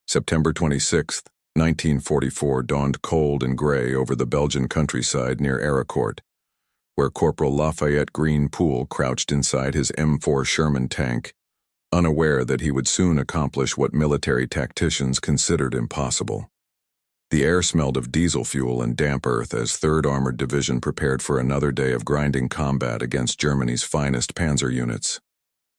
September 26, 1944 dawned cold and gray over the Belgian countryside near Ericourt, where Corporal Lafayette Green Poole crouched inside his M4 Sherman tank, unaware that he would soon accomplish what military tacticians considered impossible. The air smelled of diesel fuel and damp earth as 3rd Armored Division prepared for another day of grinding combat against Germany's finest panzer units.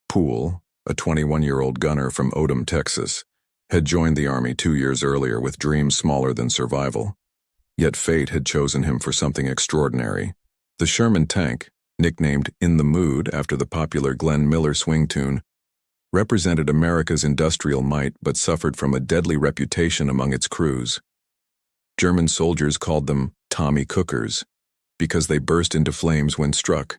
Poole, a 21-year-old gunner from Odom, Texas, had joined the Army 2 years earlier with dreams smaller than survival. Yet fate had chosen him for something extraordinary. The Sherman tank, nicknamed In the Mood after the popular Glenn Miller swing tune, represented America's industrial might but suffered from a deadly reputation among its crews. German soldiers called them Tommy Cookers because they burst into flames when struck,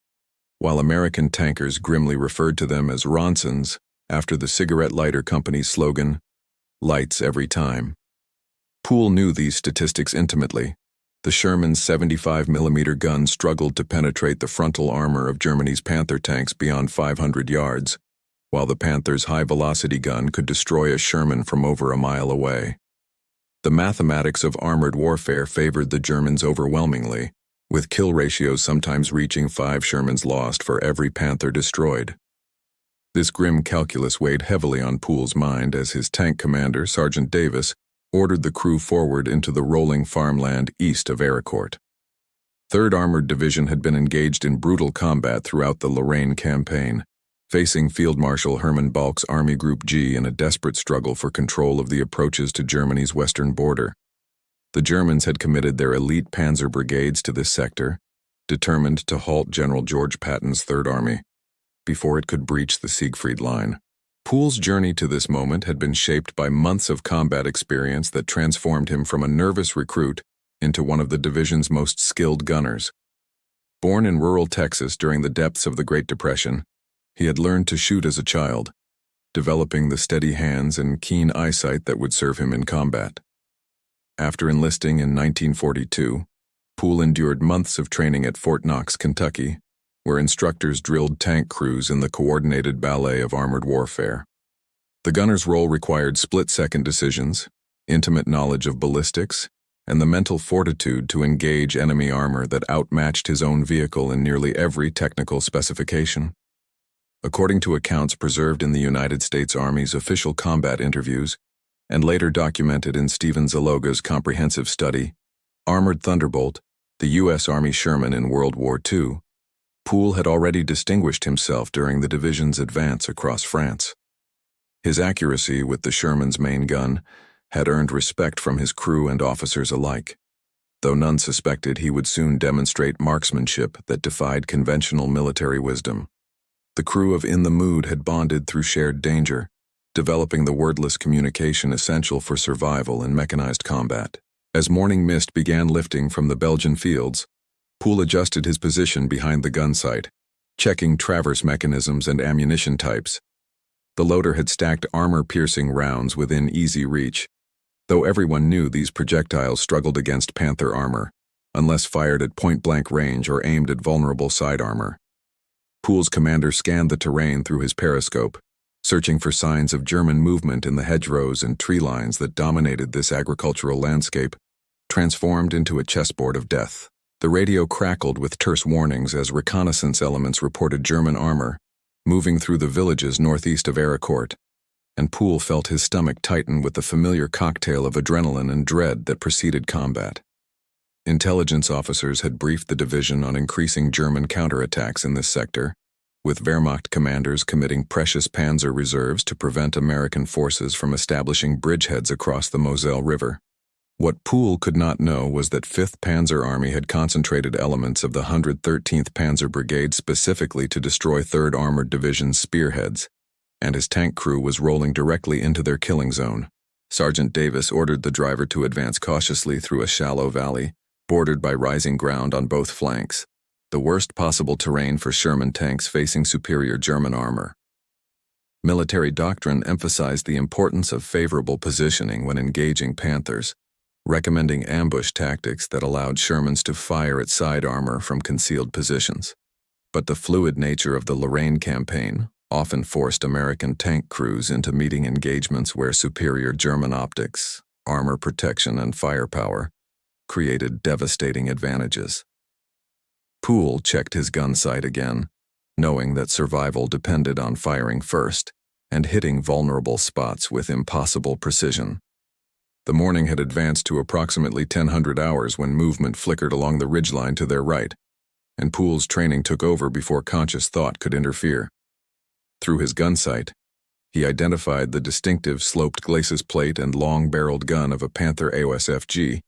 while American tankers grimly referred to them as Ronsons after the cigarette lighter company's slogan, "Lights every time." Poole knew these statistics intimately. The Sherman's 75mm gun struggled to penetrate the frontal armor of Germany's Panther tanks beyond 500 yards, while the Panther's high-velocity gun could destroy a Sherman from over a mile away. The mathematics of armored warfare favored the Germans overwhelmingly, with kill ratios sometimes reaching 5 Shermans lost for every Panther destroyed. This grim calculus weighed heavily on Poole's mind as his tank commander, Sergeant Davis, ordered the crew forward into the rolling farmland east of Ericourt. 3rd Armored Division had been engaged in brutal combat throughout the Lorraine campaign, facing Field Marshal Hermann Balck's Army Group G in a desperate struggle for control of the approaches to Germany's western border. The Germans had committed their elite panzer brigades to this sector, determined to halt General George Patton's 3rd Army before it could breach the Siegfried Line. Poole's journey to this moment had been shaped by months of combat experience that transformed him from a nervous recruit into one of the division's most skilled gunners. Born in rural Texas during the depths of the Great Depression, he had learned to shoot as a child, developing the steady hands and keen eyesight that would serve him in combat. After enlisting in 1942, Poole endured months of training at Fort Knox, Kentucky, where instructors drilled tank crews in the coordinated ballet of armored warfare. The gunner's role required split-second decisions, intimate knowledge of ballistics, and the mental fortitude to engage enemy armor that outmatched his own vehicle in nearly every technical specification. According to accounts preserved in the United States Army's official combat interviews, and later documented in Stephen Zaloga's comprehensive study, Armored Thunderbolt, the U.S. Army Sherman in World War II, Poole had already distinguished himself during the division's advance across France. His accuracy with the Sherman's main gun had earned respect from his crew and officers alike, though none suspected he would soon demonstrate marksmanship that defied conventional military wisdom. The crew of In the Mood had bonded through shared danger, developing the wordless communication essential for survival in mechanized combat. As morning mist began lifting from the Belgian fields, Poole adjusted his position behind the gun sight, checking traverse mechanisms and ammunition types. The loader had stacked armor-piercing rounds within easy reach, though everyone knew these projectiles struggled against Panther armor, unless fired at point-blank range or aimed at vulnerable side armor. Poole's commander scanned the terrain through his periscope, searching for signs of German movement in the hedgerows and tree lines that dominated this agricultural landscape, transformed into a chessboard of death. The radio crackled with terse warnings as reconnaissance elements reported German armor moving through the villages northeast of Ericourt, and Poole felt his stomach tighten with the familiar cocktail of adrenaline and dread that preceded combat. Intelligence officers had briefed the division on increasing German counterattacks in this sector, with Wehrmacht commanders committing precious panzer reserves to prevent American forces from establishing bridgeheads across the Moselle River. What Poole could not know was that 5th Panzer Army had concentrated elements of the 113th Panzer Brigade specifically to destroy 3rd Armored Division's spearheads, and his tank crew was rolling directly into their killing zone. Sergeant Davis ordered the driver to advance cautiously through a shallow valley, bordered by rising ground on both flanks, the worst possible terrain for Sherman tanks facing superior German armor. Military doctrine emphasized the importance of favorable positioning when engaging Panthers, recommending ambush tactics that allowed Shermans to fire at side armor from concealed positions. But the fluid nature of the Lorraine campaign, often forced American tank crews into meeting engagements where superior German optics, armor protection, and firepower created devastating advantages. Poole checked his gun sight again, knowing that survival depended on firing first and hitting vulnerable spots with impossible precision. The morning had advanced to approximately 1000 hours when movement flickered along the ridgeline to their right, and Poole's training took over before conscious thought could interfere. Through his gun sight, he identified the distinctive sloped glacis plate and long-barreled gun of a Panther AOSFG,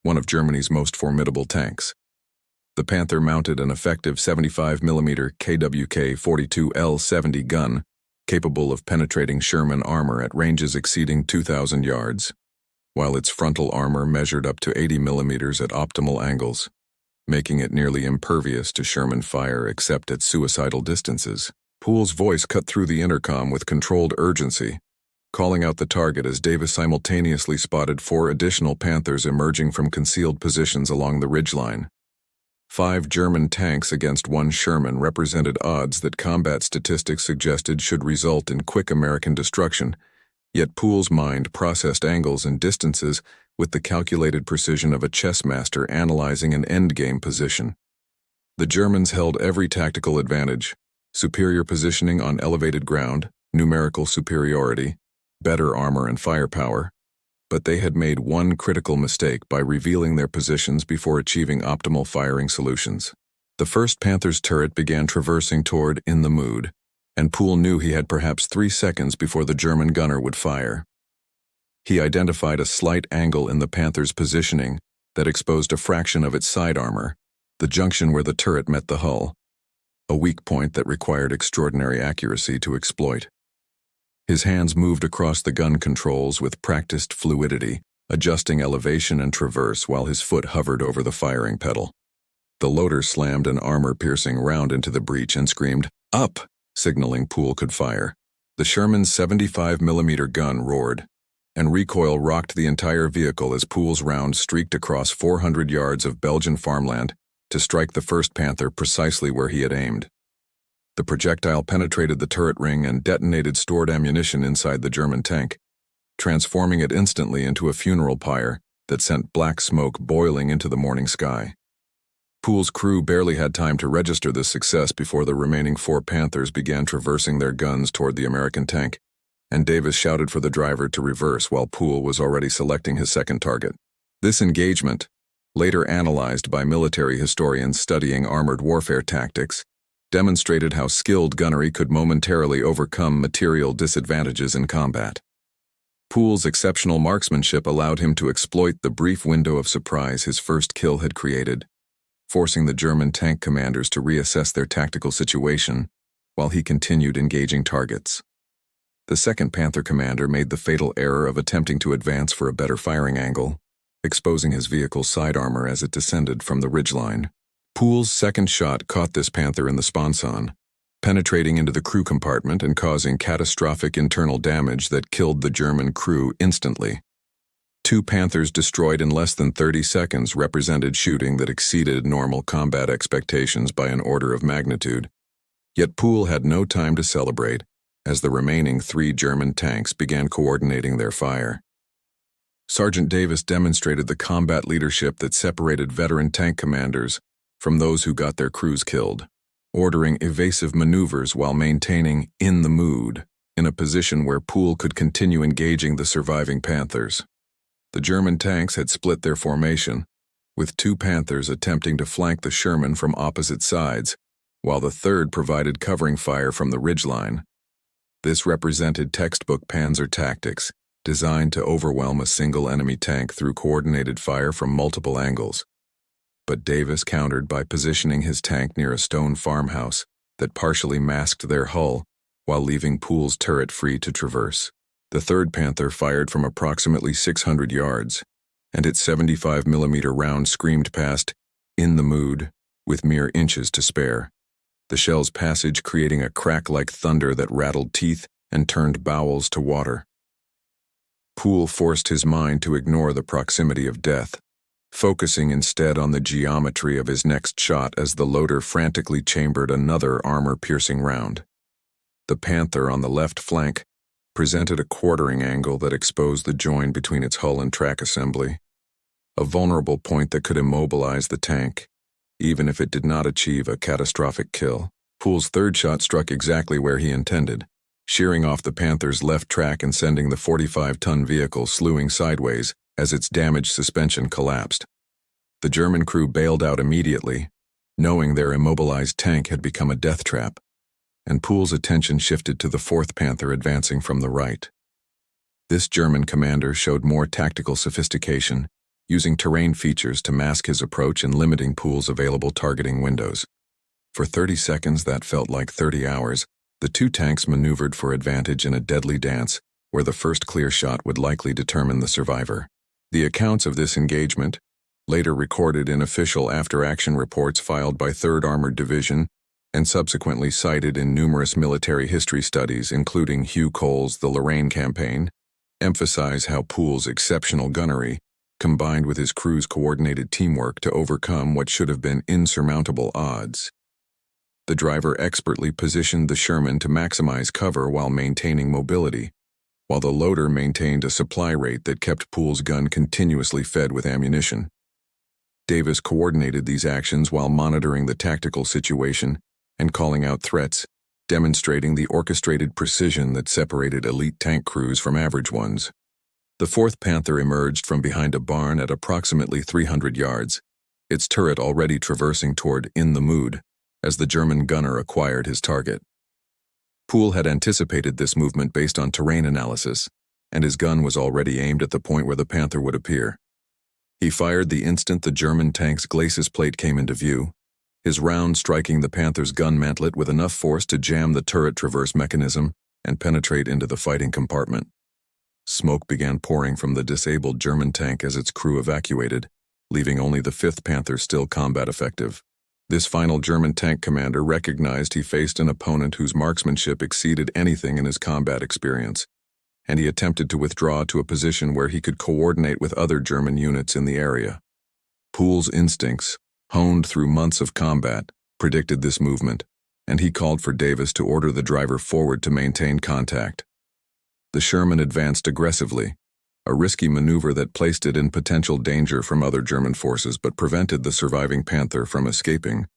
one of Germany's most formidable tanks. The Panther mounted an effective 75mm KWK 42L70 gun, capable of penetrating Sherman armor at ranges exceeding 2,000 yards, while its frontal armor measured up to 80mm at optimal angles, making it nearly impervious to Sherman fire except at suicidal distances. Poole's voice cut through the intercom with controlled urgency, calling out the target as Davis simultaneously spotted 4 additional Panthers emerging from concealed positions along the ridgeline. 5 German tanks against 1 Sherman represented odds that combat statistics suggested should result in quick American destruction, yet Poole's mind processed angles and distances with the calculated precision of a chess master analyzing an endgame position. The Germans held every tactical advantage: superior positioning on elevated ground, numerical superiority, better armor and firepower, but they had made one critical mistake by revealing their positions before achieving optimal firing solutions. The first Panther's turret began traversing toward In the Mood, and Poole knew he had perhaps 3 seconds before the German gunner would fire. He identified a slight angle in the Panther's positioning that exposed a fraction of its side armor, the junction where the turret met the hull, a weak point that required extraordinary accuracy to exploit. His hands moved across the gun controls with practiced fluidity, adjusting elevation and traverse while his foot hovered over the firing pedal. The loader slammed an armor-piercing round into the breech and screamed, "Up!" signaling Poole could fire. The Sherman's 75mm gun roared, and recoil rocked the entire vehicle as Poole's round streaked across 400 yards of Belgian farmland to strike the first Panther precisely where he had aimed. The projectile penetrated the turret ring and detonated stored ammunition inside the German tank, transforming it instantly into a funeral pyre that sent black smoke boiling into the morning sky. Poole's crew barely had time to register this success before the remaining 4 Panthers began traversing their guns toward the American tank, and Davis shouted for the driver to reverse while Poole was already selecting his second target. This engagement, later analyzed by military historians studying armored warfare tactics, demonstrated how skilled gunnery could momentarily overcome material disadvantages in combat. Poole's exceptional marksmanship allowed him to exploit the brief window of surprise his first kill had created, forcing the German tank commanders to reassess their tactical situation while he continued engaging targets. The second Panther commander made the fatal error of attempting to advance for a better firing angle, exposing his vehicle's side armor as it descended from the ridgeline. Poole's second shot caught this Panther in the sponson, penetrating into the crew compartment and causing catastrophic internal damage that killed the German crew instantly. 2 Panthers destroyed in less than 30 seconds represented shooting that exceeded normal combat expectations by an order of magnitude. Yet Poole had no time to celebrate, as the remaining 3 German tanks began coordinating their fire. Sergeant Davis demonstrated the combat leadership that separated veteran tank commanders from those who got their crews killed, ordering evasive maneuvers while maintaining In the Mood in a position where Poole could continue engaging the surviving Panthers. The German tanks had split their formation, with 2 Panthers attempting to flank the Sherman from opposite sides, while the third provided covering fire from the ridgeline. This represented textbook Panzer tactics, designed to overwhelm a single enemy tank through coordinated fire from multiple angles. But Davis countered by positioning his tank near a stone farmhouse that partially masked their hull while leaving Poole's turret free to traverse. The third Panther fired from approximately 600 yards, and its 75mm round screamed past In the Mood with mere inches to spare, the shell's passage creating a crack like thunder that rattled teeth and turned bowels to water. Poole forced his mind to ignore the proximity of death, focusing instead on the geometry of his next shot as the loader frantically chambered another armor-piercing round. The Panther on the left flank presented a quartering angle that exposed the join between its hull and track assembly, a vulnerable point that could immobilize the tank, even if it did not achieve a catastrophic kill. Poole's third shot struck exactly where he intended, shearing off the Panther's left track and sending the 45-ton vehicle slewing sideways as its damaged suspension collapsed. The German crew bailed out immediately, knowing their immobilized tank had become a death trap, and Poole's attention shifted to the fourth Panther advancing from the right. This German commander showed more tactical sophistication, using terrain features to mask his approach and limiting Poole's available targeting windows. For 30 seconds that felt like 30 hours, the two tanks maneuvered for advantage in a deadly dance where the first clear shot would likely determine the survivor. The accounts of this engagement, later recorded in official after-action reports filed by 3rd Armored Division and subsequently cited in numerous military history studies including Hugh Cole's The Lorraine Campaign, emphasize how Poole's exceptional gunnery combined with his crew's coordinated teamwork to overcome what should have been insurmountable odds. The driver expertly positioned the Sherman to maximize cover while maintaining mobility, while the loader maintained a supply rate that kept Poole's gun continuously fed with ammunition. Davis coordinated these actions while monitoring the tactical situation and calling out threats, demonstrating the orchestrated precision that separated elite tank crews from average ones. The fourth Panther emerged from behind a barn at approximately 300 yards, its turret already traversing toward In the Mood, as the German gunner acquired his target. Poole had anticipated this movement based on terrain analysis, and his gun was already aimed at the point where the Panther would appear. He fired the instant the German tank's glacis plate came into view, his round striking the Panther's gun mantlet with enough force to jam the turret traverse mechanism and penetrate into the fighting compartment. Smoke began pouring from the disabled German tank as its crew evacuated, leaving only the 5th Panther still combat effective. This final German tank commander recognized he faced an opponent whose marksmanship exceeded anything in his combat experience, and he attempted to withdraw to a position where he could coordinate with other German units in the area. Poole's instincts, honed through months of combat, predicted this movement, and he called for Davis to order the driver forward to maintain contact. The Sherman advanced aggressively, a risky maneuver that placed it in potential danger from other German forces but prevented the surviving Panther from escaping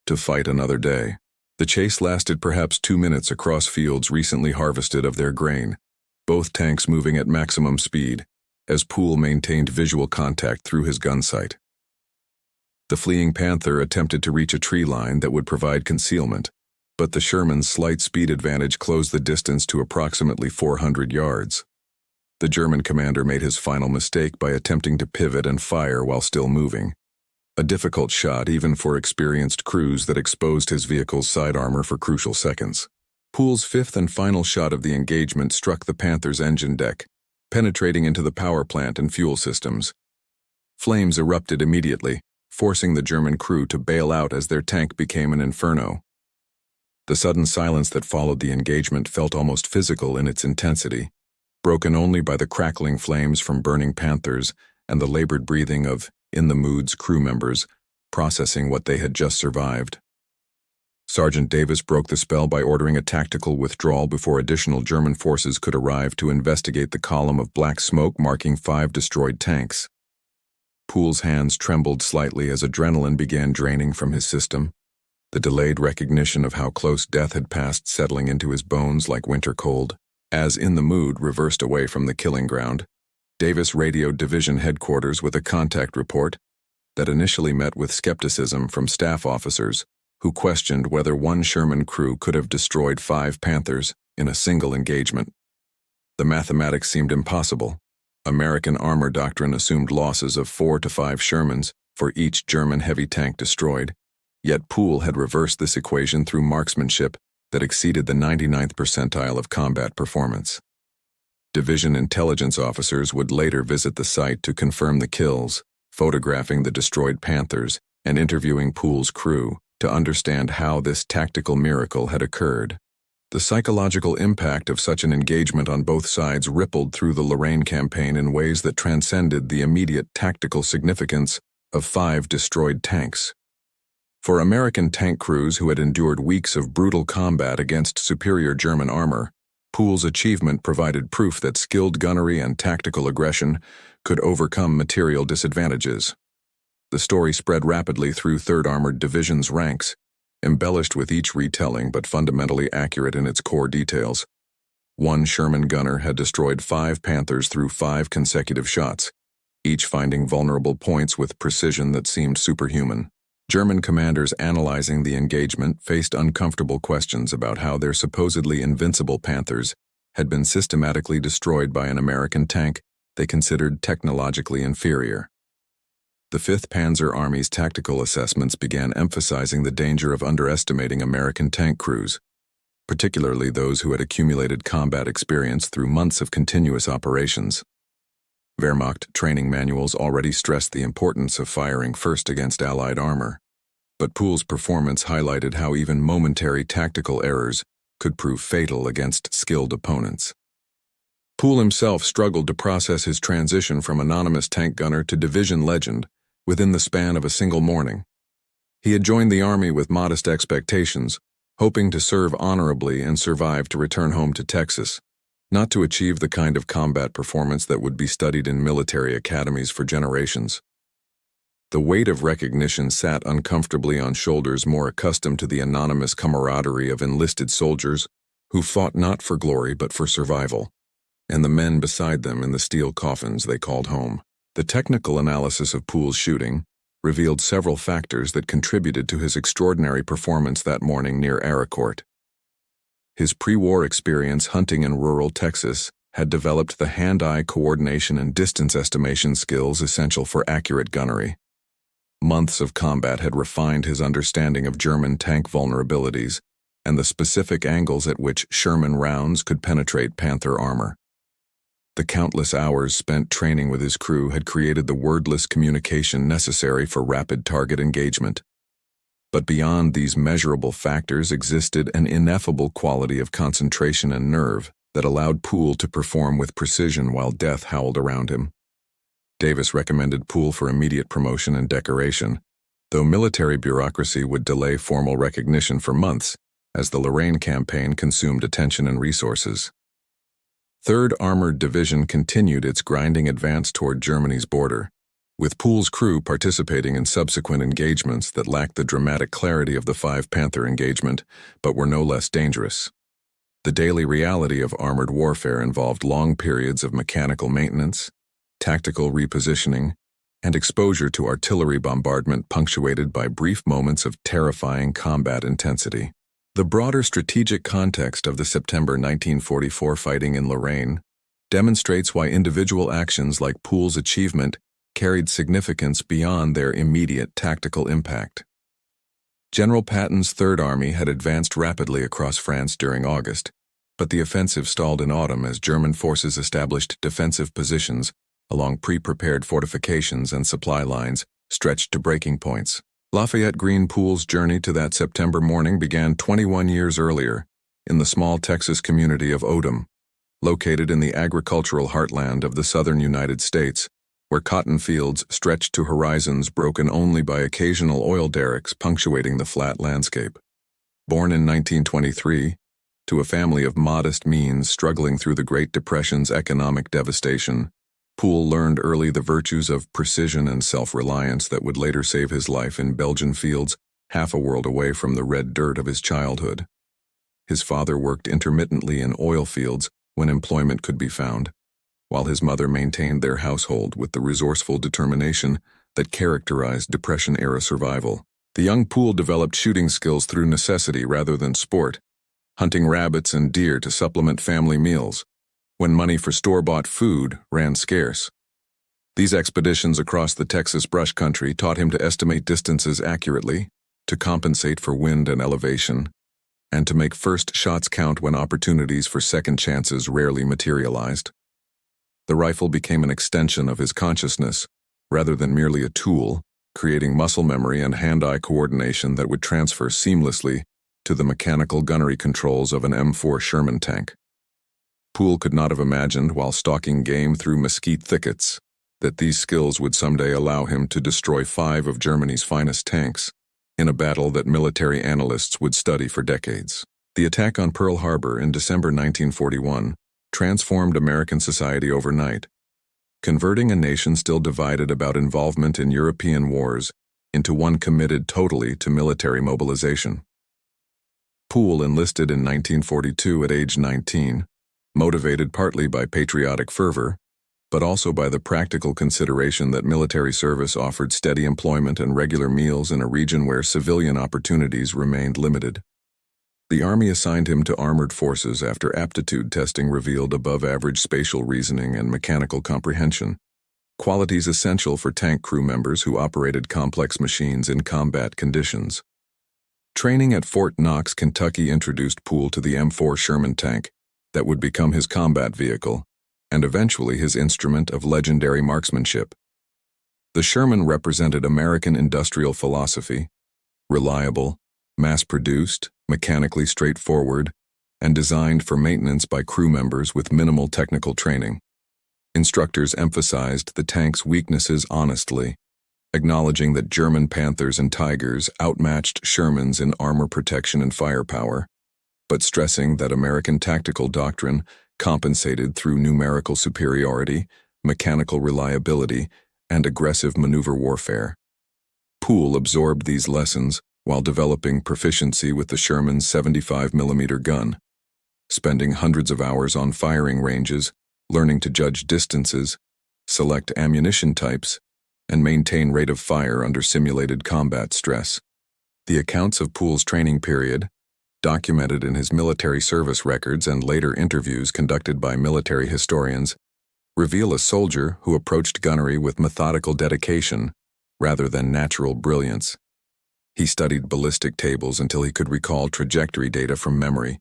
to fight another day. The chase lasted perhaps 2 minutes across fields recently harvested of their grain, both tanks moving at maximum speed, as Poole maintained visual contact through his gun sight. The fleeing Panther attempted to reach a tree line that would provide concealment, but the Sherman's slight speed advantage closed the distance to approximately 400 yards. The German commander made his final mistake by attempting to pivot and fire while still moving, a difficult shot even for experienced crews that exposed his vehicle's side armor for crucial seconds. Poole's 5th and final shot of the engagement struck the Panther's engine deck, penetrating into the power plant and fuel systems. Flames erupted immediately, forcing the German crew to bail out as their tank became an inferno. The sudden silence that followed the engagement felt almost physical in its intensity, broken only by the crackling flames from burning Panthers and the labored breathing of In the Mood's crew members, processing what they had just survived. Sergeant Davis broke the spell by ordering a tactical withdrawal before additional German forces could arrive to investigate the column of black smoke marking 5 destroyed tanks. Poole's hands trembled slightly as adrenaline began draining from his system, the delayed recognition of how close death had passed settling into his bones like winter cold. As In the Mood reversed away from the killing ground, Davis radioed division headquarters with a contact report that initially met with skepticism from staff officers who questioned whether one Sherman crew could have destroyed 5 Panthers in a single engagement. The mathematics seemed impossible. American armor doctrine assumed losses of 4 to 5 Shermans for each German heavy tank destroyed, yet Poole had reversed this equation through marksmanship that exceeded the 99th percentile of combat performance. Division intelligence officers would later visit the site to confirm the kills, photographing the destroyed Panthers and interviewing Poole's crew to understand how this tactical miracle had occurred. The psychological impact of such an engagement on both sides rippled through the Lorraine campaign in ways that transcended the immediate tactical significance of 5 destroyed tanks. For American tank crews who had endured weeks of brutal combat against superior German armor, Poole's achievement provided proof that skilled gunnery and tactical aggression could overcome material disadvantages. The story spread rapidly through 3rd Armored Division's ranks, embellished with each retelling but fundamentally accurate in its core details. One Sherman gunner had destroyed 5 Panthers through 5 consecutive shots, each finding vulnerable points with precision that seemed superhuman. German commanders analyzing the engagement faced uncomfortable questions about how their supposedly invincible Panthers had been systematically destroyed by an American tank they considered technologically inferior. The 5th Panzer Army's tactical assessments began emphasizing the danger of underestimating American tank crews, particularly those who had accumulated combat experience through months of continuous operations. Wehrmacht training manuals already stressed the importance of firing first against Allied armor, but Poole's performance highlighted how even momentary tactical errors could prove fatal against skilled opponents. Poole himself struggled to process his transition from anonymous tank gunner to division legend within the span of a single morning. He had joined the Army with modest expectations, hoping to serve honorably and survive to return home to Texas, not to achieve the kind of combat performance that would be studied in military academies for generations. The weight of recognition sat uncomfortably on shoulders more accustomed to the anonymous camaraderie of enlisted soldiers who fought not for glory but for survival, and the men beside them in the steel coffins they called home. The technical analysis of Poole's shooting revealed several factors that contributed to his extraordinary performance that morning near Aracourt. His pre-war experience hunting in rural Texas had developed the hand-eye coordination and distance estimation skills essential for accurate gunnery. Months of combat had refined his understanding of German tank vulnerabilities and the specific angles at which Sherman rounds could penetrate Panther armor. The countless hours spent training with his crew had created the wordless communication necessary for rapid target engagement. But beyond these measurable factors existed an ineffable quality of concentration and nerve that allowed Poole to perform with precision while death howled around him. Davis recommended Poole for immediate promotion and decoration, though military bureaucracy would delay formal recognition for months as the Lorraine campaign consumed attention and resources. 3rd Armored Division continued its grinding advance toward Germany's border, with Poole's crew participating in subsequent engagements that lacked the dramatic clarity of the 5 Panther engagement, but were no less dangerous. The daily reality of armored warfare involved long periods of mechanical maintenance, tactical repositioning, and exposure to artillery bombardment punctuated by brief moments of terrifying combat intensity. The broader strategic context of the September 1944 fighting in Lorraine demonstrates why individual actions like Poole's achievement carried significance beyond their immediate tactical impact. General Patton's 3rd Army had advanced rapidly across France during August, but the offensive stalled in autumn as German forces established defensive positions along pre-prepared fortifications and supply lines stretched to breaking points. Lafayette Green Poole's journey to that September morning began 21 years earlier in the small Texas community of Odom, located in the agricultural heartland of the southern United States, where cotton fields stretched to horizons broken only by occasional oil derricks punctuating the flat landscape. Born in 1923, to a family of modest means struggling through the Great Depression's economic devastation, Poole learned early the virtues of precision and self-reliance that would later save his life in Belgian fields half a world away from the red dirt of his childhood. His father worked intermittently in oil fields when employment could be found, while his mother maintained their household with the resourceful determination that characterized Depression-era survival. The young Poole developed shooting skills through necessity rather than sport, hunting rabbits and deer to supplement family meals, when money for store-bought food ran scarce. These expeditions across the Texas brush country taught him to estimate distances accurately, to compensate for wind and elevation, and to make first shots count when opportunities for second chances rarely materialized. The rifle became an extension of his consciousness, rather than merely a tool, creating muscle memory and hand-eye coordination that would transfer seamlessly to the mechanical gunnery controls of an M4 Sherman tank. Poole could not have imagined, while stalking game through mesquite thickets, that these skills would someday allow him to destroy 5 of Germany's finest tanks, in a battle that military analysts would study for decades. The attack on Pearl Harbor in December 1941 transformed American society overnight, converting a nation still divided about involvement in European wars into one committed totally to military mobilization. Poole enlisted in 1942 at age 19, motivated partly by patriotic fervor, but also by the practical consideration that military service offered steady employment and regular meals in a region where civilian opportunities remained limited. The Army assigned him to armored forces after aptitude testing revealed above-average spatial reasoning and mechanical comprehension, qualities essential for tank crew members who operated complex machines in combat conditions. Training at Fort Knox, Kentucky introduced Poole to the M4 Sherman tank that would become his combat vehicle, and eventually his instrument of legendary marksmanship. The Sherman represented American industrial philosophy, reliable, mass-produced, mechanically straightforward, and designed for maintenance by crew members with minimal technical training. Instructors emphasized the tank's weaknesses honestly, acknowledging that German Panthers and Tigers outmatched Shermans in armor protection and firepower, but stressing that American tactical doctrine compensated through numerical superiority, mechanical reliability, and aggressive maneuver warfare. Poole absorbed these lessons while developing proficiency with the Sherman's 75mm gun, spending hundreds of hours on firing ranges, learning to judge distances, select ammunition types, and maintain rate of fire under simulated combat stress. The accounts of Poole's training period, documented in his military service records and later interviews conducted by military historians, reveal a soldier who approached gunnery with methodical dedication rather than natural brilliance. He studied ballistic tables until he could recall trajectory data from memory,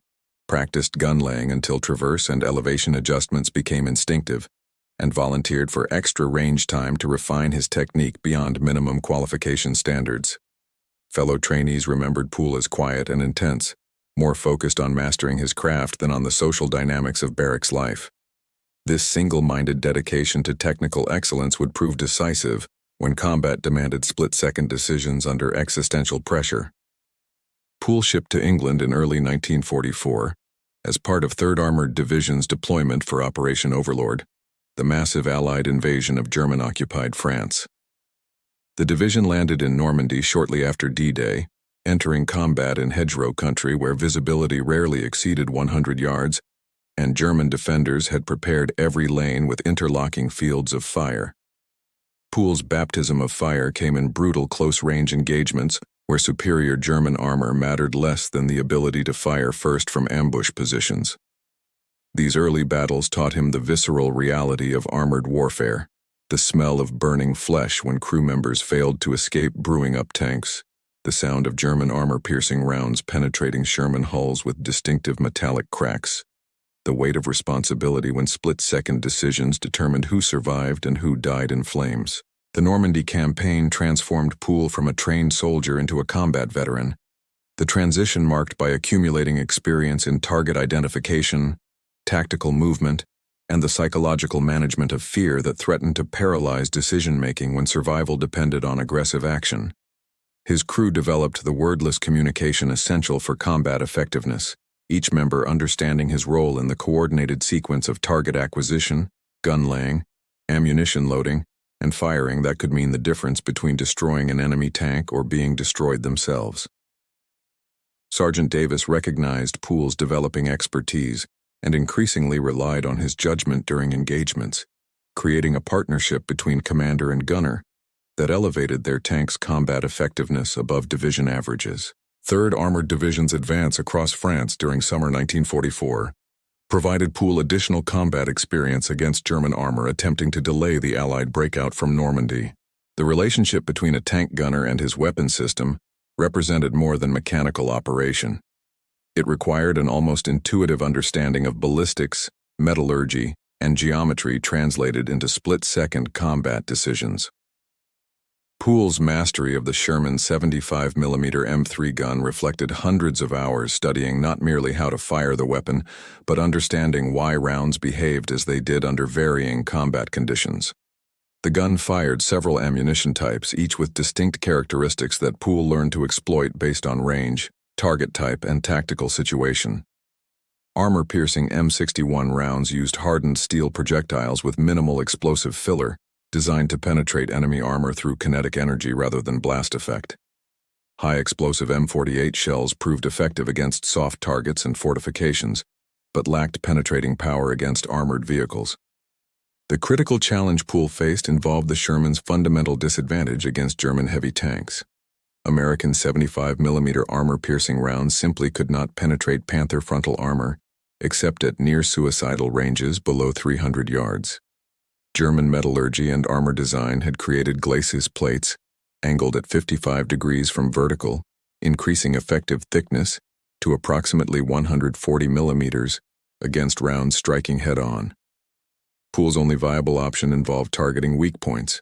practiced gun laying until traverse and elevation adjustments became instinctive, and volunteered for extra range time to refine his technique beyond minimum qualification standards. Fellow trainees remembered Poole as quiet and intense, more focused on mastering his craft than on the social dynamics of barracks life. This single-minded dedication to technical excellence would prove decisive when combat demanded split-second decisions under existential pressure. Poole shipped to England in early 1944 as part of 3rd Armored Division's deployment for Operation Overlord, the massive Allied invasion of German-occupied France. The division landed in Normandy shortly after D-Day, entering combat in hedgerow country where visibility rarely exceeded 100 yards, and German defenders had prepared every lane with interlocking fields of fire. Poole's baptism of fire came in brutal close-range engagements where superior German armor mattered less than the ability to fire first from ambush positions. These early battles taught him the visceral reality of armored warfare, the smell of burning flesh when crew members failed to escape brewing up tanks, the sound of German armor-piercing rounds penetrating Sherman hulls with distinctive metallic cracks, the weight of responsibility when split-second decisions determined who survived and who died in flames. The Normandy campaign transformed Poole from a trained soldier into a combat veteran, the transition marked by accumulating experience in target identification, tactical movement, and the psychological management of fear that threatened to paralyze decision-making when survival depended on aggressive action. His crew developed the wordless communication essential for combat effectiveness, each member understanding his role in the coordinated sequence of target acquisition, gun laying, ammunition loading, and firing that could mean the difference between destroying an enemy tank or being destroyed themselves. Sergeant Davis recognized Poole's developing expertise and increasingly relied on his judgment during engagements, creating a partnership between commander and gunner that elevated their tank's combat effectiveness above division averages. 3rd Armored Division's advance across France during summer 1944 provided Poole additional combat experience against German armor attempting to delay the Allied breakout from Normandy. The relationship between a tank gunner and his weapon system represented more than mechanical operation. It required an almost intuitive understanding of ballistics, metallurgy, and geometry translated into split-second combat decisions. Poole's mastery of the Sherman 75mm M3 gun reflected hundreds of hours studying not merely how to fire the weapon, but understanding why rounds behaved as they did under varying combat conditions. The gun fired several ammunition types, each with distinct characteristics that Poole learned to exploit based on range, target type, and tactical situation. Armor-piercing M61 rounds used hardened steel projectiles with minimal explosive filler, designed to penetrate enemy armor through kinetic energy rather than blast effect. High-explosive M48 shells proved effective against soft targets and fortifications, but lacked penetrating power against armored vehicles. The critical challenge Poole faced involved the Sherman's fundamental disadvantage against German heavy tanks. American 75mm armor-piercing rounds simply could not penetrate Panther frontal armor, except at near-suicidal ranges below 300 yards. German metallurgy and armor design had created glacis plates, angled at 55 degrees from vertical, increasing effective thickness to approximately 140 millimeters against rounds striking head-on. Poole's only viable option involved targeting weak points: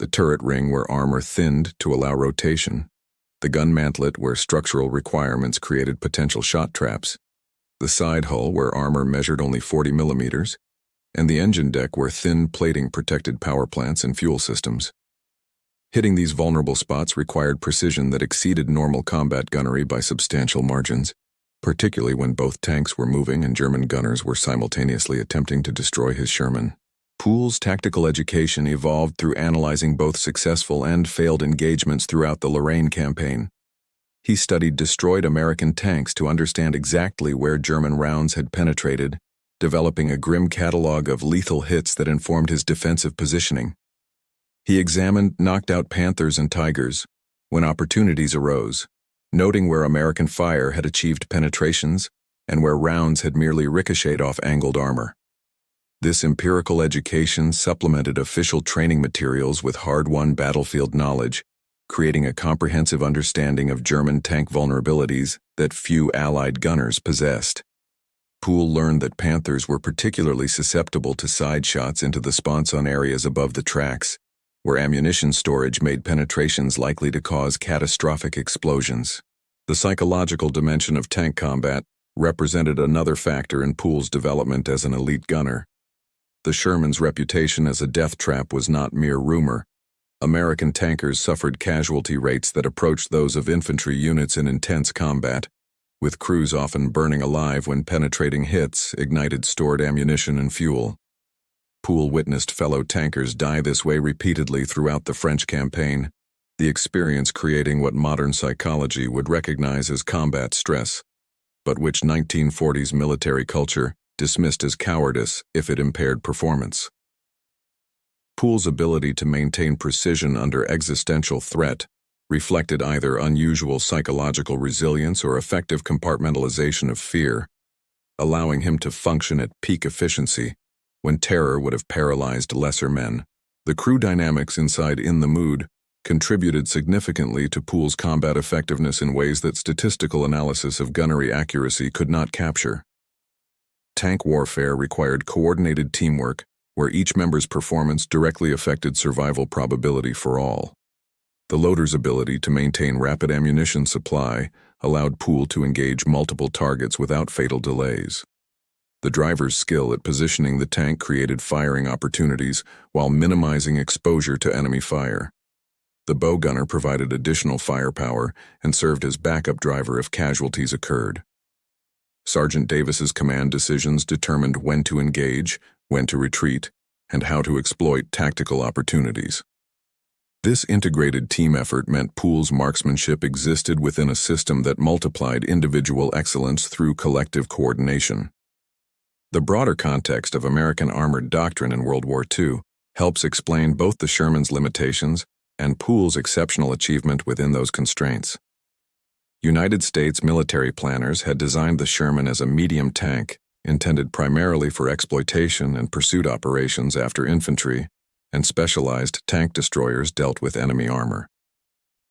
the turret ring where armor thinned to allow rotation, the gun mantlet where structural requirements created potential shot traps, the side hull where armor measured only 40 millimeters, and the engine deck where thin plating protected power plants and fuel systems. Hitting these vulnerable spots required precision that exceeded normal combat gunnery by substantial margins, particularly when both tanks were moving and German gunners were simultaneously attempting to destroy his Sherman. Poole's tactical education evolved through analyzing both successful and failed engagements throughout the Lorraine campaign. He studied destroyed American tanks to understand exactly where German rounds had penetrated, developing a grim catalog of lethal hits that informed his defensive positioning. He examined knocked-out Panthers and Tigers when opportunities arose, noting where American fire had achieved penetrations and where rounds had merely ricocheted off angled armor. This empirical education supplemented official training materials with hard-won battlefield knowledge, creating a comprehensive understanding of German tank vulnerabilities that few Allied gunners possessed. Poole learned that Panthers were particularly susceptible to side shots into the sponson areas above the tracks, where ammunition storage made penetrations likely to cause catastrophic explosions. The psychological dimension of tank combat represented another factor in Poole's development as an elite gunner. The Sherman's reputation as a death trap was not mere rumor. American tankers suffered casualty rates that approached those of infantry units in intense combat, with crews often burning alive when penetrating hits ignited stored ammunition and fuel. Poole witnessed fellow tankers die this way repeatedly throughout the French campaign, the experience creating what modern psychology would recognize as combat stress, but which 1940s military culture dismissed as cowardice if it impaired performance. Poole's ability to maintain precision under existential threat reflected either unusual psychological resilience or effective compartmentalization of fear, allowing him to function at peak efficiency when terror would have paralyzed lesser men. The crew dynamics inside In the Mood contributed significantly to Poole's combat effectiveness in ways that statistical analysis of gunnery accuracy could not capture. Tank warfare required coordinated teamwork, where each member's performance directly affected survival probability for all. The loader's ability to maintain rapid ammunition supply allowed Poole to engage multiple targets without fatal delays. The driver's skill at positioning the tank created firing opportunities while minimizing exposure to enemy fire. The bow gunner provided additional firepower and served as backup driver if casualties occurred. Sergeant Davis's command decisions determined when to engage, when to retreat, and how to exploit tactical opportunities. This integrated team effort meant Poole's marksmanship existed within a system that multiplied individual excellence through collective coordination. The broader context of American armored doctrine in World War II helps explain both the Sherman's limitations and Poole's exceptional achievement within those constraints. United States military planners had designed the Sherman as a medium tank, intended primarily for exploitation and pursuit operations after infantry, and specialized tank destroyers dealt with enemy armor.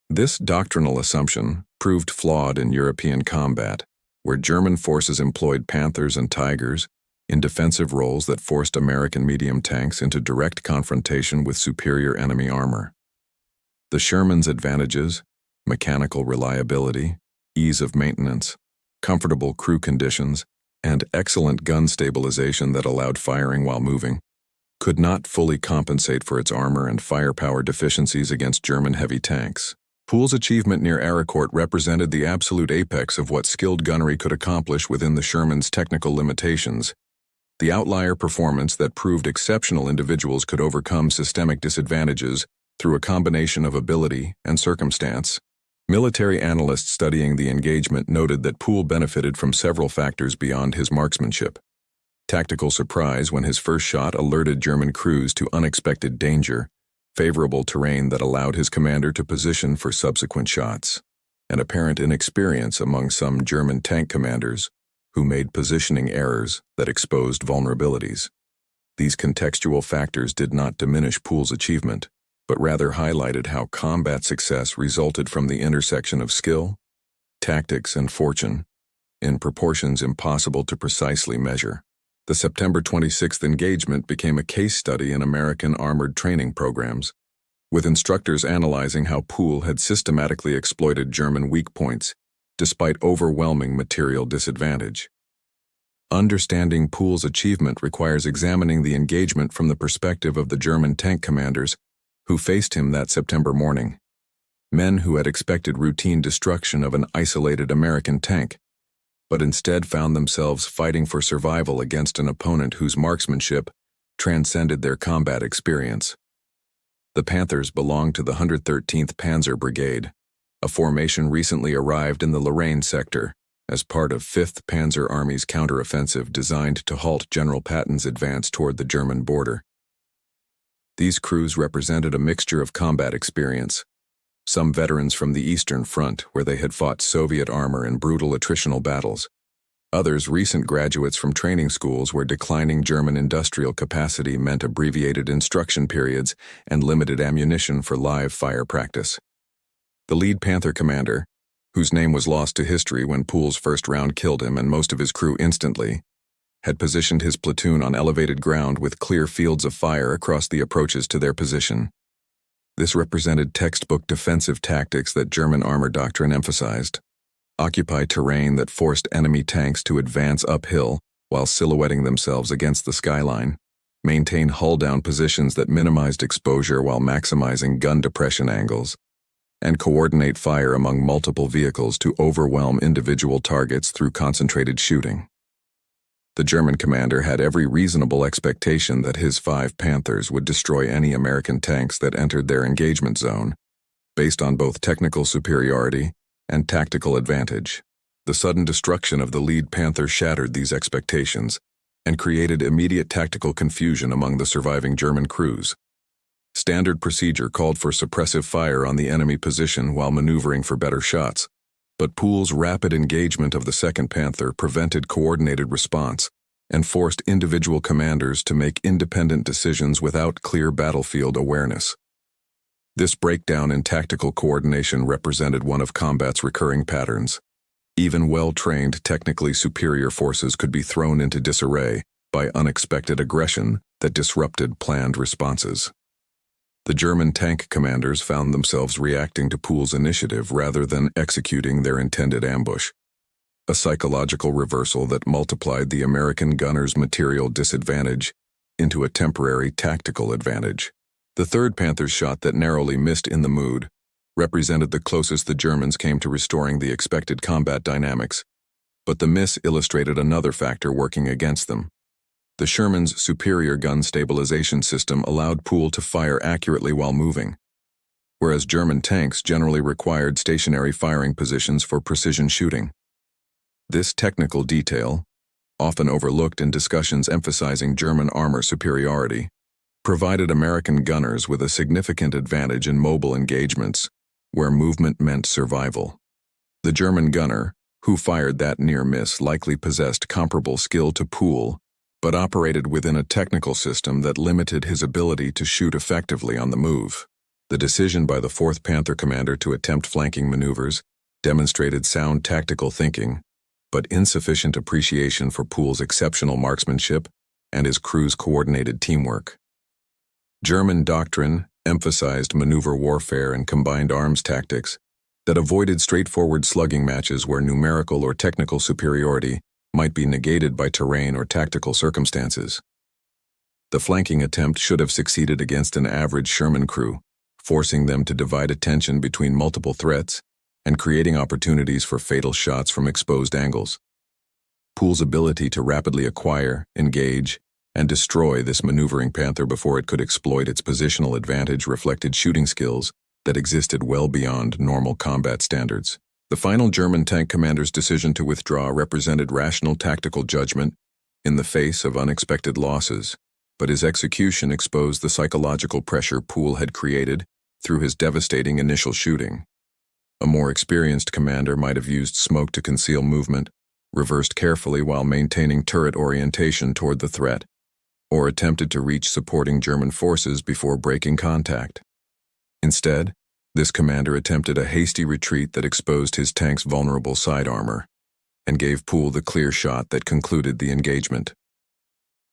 This doctrinal assumption proved flawed in European combat, where German forces employed Panthers and Tigers in defensive roles that forced American medium tanks into direct confrontation with superior enemy armor. The Sherman's advantages, mechanical reliability, ease of maintenance, comfortable crew conditions, and excellent gun stabilization that allowed firing while moving, could not fully compensate for its armor and firepower deficiencies against German heavy tanks. Poole's achievement near Aricourt represented the absolute apex of what skilled gunnery could accomplish within the Sherman's technical limitations, the outlier performance that proved exceptional individuals could overcome systemic disadvantages through a combination of ability and circumstance. Military analysts studying the engagement noted that Poole benefited from several factors beyond his marksmanship. Tactical surprise when his first shot alerted German crews to unexpected danger, favorable terrain that allowed his commander to position for subsequent shots, and apparent inexperience among some German tank commanders who made positioning errors that exposed vulnerabilities. These contextual factors did not diminish Poole's achievement, but rather highlighted how combat success resulted from the intersection of skill, tactics, and fortune, in proportions impossible to precisely measure. The September 26th engagement became a case study in American armored training programs, with instructors analyzing how Poole had systematically exploited German weak points despite overwhelming material disadvantage. Understanding Poole's achievement requires examining the engagement from the perspective of the German tank commanders who faced him that September morning. Men who had expected routine destruction of an isolated American tank, but instead found themselves fighting for survival against an opponent whose marksmanship transcended their combat experience. The Panthers belonged to the 113th Panzer Brigade, a formation recently arrived in the Lorraine sector as part of 5th Panzer Army's counteroffensive designed to halt General Patton's advance toward the German border. These crews represented a mixture of combat experience, some veterans from the Eastern Front where they had fought Soviet armor in brutal attritional battles, others recent graduates from training schools where declining German industrial capacity meant abbreviated instruction periods and limited ammunition for live fire practice. The lead Panther commander, whose name was lost to history when Poole's first round killed him and most of his crew instantly, had positioned his platoon on elevated ground with clear fields of fire across the approaches to their position. This represented textbook defensive tactics that German armor doctrine emphasized. Occupy terrain that forced enemy tanks to advance uphill while silhouetting themselves against the skyline. Maintain hull-down positions that minimized exposure while maximizing gun depression angles. And coordinate fire among multiple vehicles to overwhelm individual targets through concentrated shooting. The German commander had every reasonable expectation that his 5 Panthers would destroy any American tanks that entered their engagement zone, based on both technical superiority and tactical advantage. The sudden destruction of the lead Panther shattered these expectations and created immediate tactical confusion among the surviving German crews. Standard procedure called for suppressive fire on the enemy position while maneuvering for better shots, but Poole's rapid engagement of the 2nd Panther prevented coordinated response and forced individual commanders to make independent decisions without clear battlefield awareness. This breakdown in tactical coordination represented one of combat's recurring patterns. Even well-trained, technically superior forces could be thrown into disarray by unexpected aggression that disrupted planned responses. The German tank commanders found themselves reacting to Poole's initiative rather than executing their intended ambush, a psychological reversal that multiplied the American gunners' material disadvantage into a temporary tactical advantage. The 3rd Panther's shot that narrowly missed in the mood represented the closest the Germans came to restoring the expected combat dynamics, but the miss illustrated another factor working against them. The Sherman's superior gun stabilization system allowed Poole to fire accurately while moving, whereas German tanks generally required stationary firing positions for precision shooting. This technical detail, often overlooked in discussions emphasizing German armor superiority, provided American gunners with a significant advantage in mobile engagements where movement meant survival. The German gunner, who fired that near miss, likely possessed comparable skill to Poole, but operated within a technical system that limited his ability to shoot effectively on the move. The decision by the 4th Panther commander to attempt flanking maneuvers demonstrated sound tactical thinking, but insufficient appreciation for Poole's exceptional marksmanship and his crew's coordinated teamwork. German doctrine emphasized maneuver warfare and combined arms tactics that avoided straightforward slugging matches where numerical or technical superiority might be negated by terrain or tactical circumstances. The flanking attempt should have succeeded against an average Sherman crew, forcing them to divide attention between multiple threats and creating opportunities for fatal shots from exposed angles. Poole's ability to rapidly acquire, engage, and destroy this maneuvering Panther before it could exploit its positional advantage reflected shooting skills that existed well beyond normal combat standards. The final German tank commander's decision to withdraw represented rational tactical judgment in the face of unexpected losses, but his execution exposed the psychological pressure Poole had created through his devastating initial shooting. A more experienced commander might have used smoke to conceal movement, reversed carefully while maintaining turret orientation toward the threat, or attempted to reach supporting German forces before breaking contact. Instead, this commander attempted a hasty retreat that exposed his tank's vulnerable side armor and gave Poole the clear shot that concluded the engagement.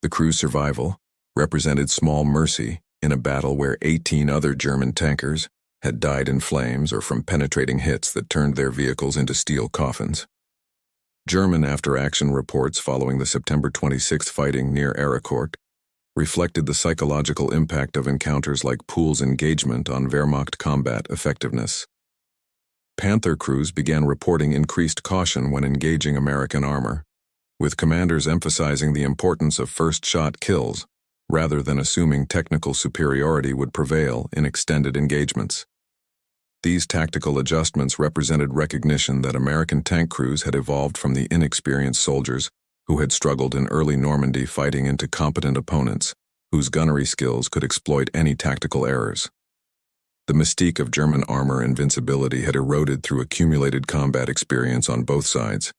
The crew's survival represented small mercy in a battle where 18 other German tankers had died in flames or from penetrating hits that turned their vehicles into steel coffins. German after-action reports following the September 26th fighting near Eracourt reflected the psychological impact of encounters like Poole's engagement on Wehrmacht combat effectiveness. Panther crews began reporting increased caution when engaging American armor, with commanders emphasizing the importance of first-shot kills rather than assuming technical superiority would prevail in extended engagements. These tactical adjustments represented recognition that American tank crews had evolved from the inexperienced soldiers who had struggled in early Normandy fighting into competent opponents, whose gunnery skills could exploit any tactical errors. The mystique of German armor invincibility had eroded through accumulated combat experience on both sides,